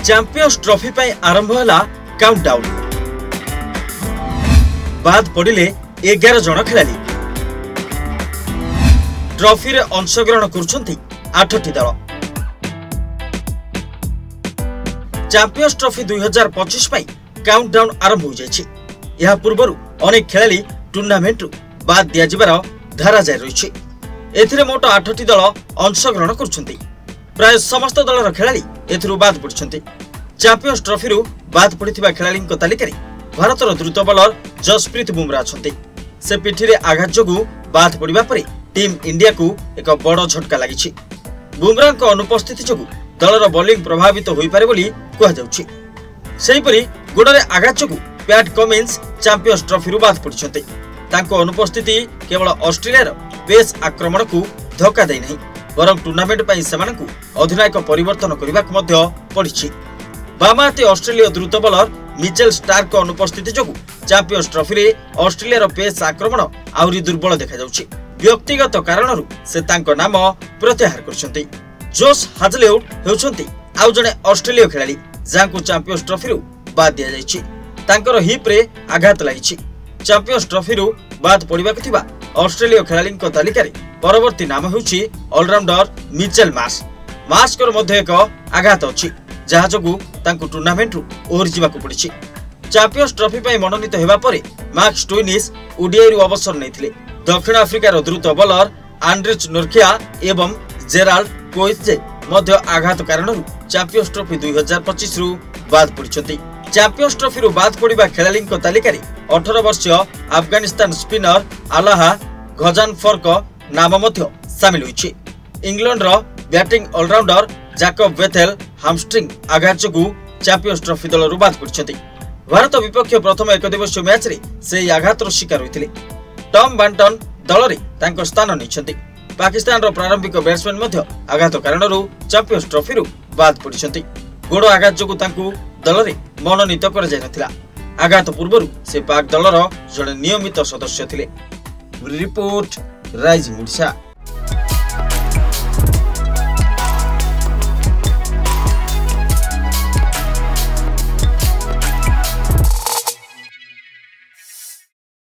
Champions trophy पर आरंभ है काउंटडाउन। बाद पड़े 11 जन खेलाड़ी ट्रॉफी रे अंशग्रहण कर 8टी दल। चैंपियंस ट्रॉफी 2025 पर काउंटडाउन आरंभ हो जाएछि। यह पूर्व अनेक खेलाड़ी टूर्नामेंट बाद दियाजिबार धारा जारी रही। एथिरे मोट 8टी दल अंशग्रहण कर प्राय समस्त दलर खेलाड़ी एथिरु बाद पड़िछन्ति। चैंपियंस ट्रॉफी रु बाद पड़िथिबा खेलाड़ी तालिकार भारतर द्रुत बॉलर जसप्रीत बुमरा अछन्ति। से पिठी आघात जोगु बाद पड़िबा परे टीम इंडिया को एक बड़ झटका लागिछि। बुमरा अनुपस्थिति जोगु दलर बॉलिंग प्रभावित होई पारे बोली कहा जाउछि। सेहिपरि गोडरे आघात जोगु पैट कमिन्स चैंपियंस ट्रॉफी रु बाद पड़िछन्ति। तांको अनुपस्थिति केवल ऑस्ट्रेलिया पेस आक्रमण को धक्का दे नहीं बरं टूर्नामेंट पर सेमानकु अधिनायक परिवर्तन करबाक मध्य पड़िछि। बामाते ऑस्ट्रेलिया द्रुत बॉलर मिचेल स्टार्क अनुपस्थिति जोगु चैंपियंस ट्रॉफी रे ऑस्ट्रेलिया पेस आक्रमण आउरी दुर्बल देखा जाउछि। व्यक्तिगत कारणरू से तांको नाम प्रत्याहार करछन्ति। जोश हाजलेउड हेउछन्ति आउ जणे ऑस्ट्रेलिया खेलाड़ी जांको चैंपियंस ट्रॉफी रु बाद दिया जाइछि। तांकर हिप रे आघात लागिछि। चैंपियंस ट्रॉफी रु बाद पड़िबाक थिबा ऑस्ट्रेलिया खेलाड़ी तालिकार परवर्ती नाम हेउछि ऑलराउंडर मिचेल मास्कर मध्य एक आघात अछि जहा जोगु तांको टूर्नामेंट रु ओहरि जिबाकु पड़िछि। चैंपियंस ट्रॉफी पय मनोनीत हेबा परे मार्क स्टोइनिस ओडीआई रु अवसर नैथिले। दक्षिण अफ्रिकार द्रुत बॉलर आंड्रिच नोर्किया एवं जेराल्ड कोइजे मध्य आघात कारणरू चैंपियंस ट्रॉफी 2025 रु बाद पड़िछन्ति। चैंपियंस ट्रॉफी रु बाद पड़िबा खेलाड़ी तालिकार 18 वर्षीय अफगानिस्तान स्पिनर आलाहा गजानफर नाम मध्य सामिल होइछि। इंग्लैंड रो बैटिंग ऑलराउंडर जैकब वेथेल हामस्ट्रिंग आघात जोगु चैंपियंस ट्रॉफी दल रु बाद पड़िछन्ति। भारत विपक्ष प्रथम एक दिवसीय मैच रे से आघात रो शिकार होइथिले। टॉम बैंटन दल रे तांको स्थान नैछन्ति। पाकिस्तान रो प्रारंभिक बैट्समैन मध्य आघात कारणरू चैंपियंस ट्रॉफी रु बाद पड़िछन्ति। गोड़ आघात जोगु तांको दल रे मनोनीत कर जाय नथिला। आघात पूर्वरु से पाक दलर जड़े नियमित सदस्य थिले। Report rising Odisha.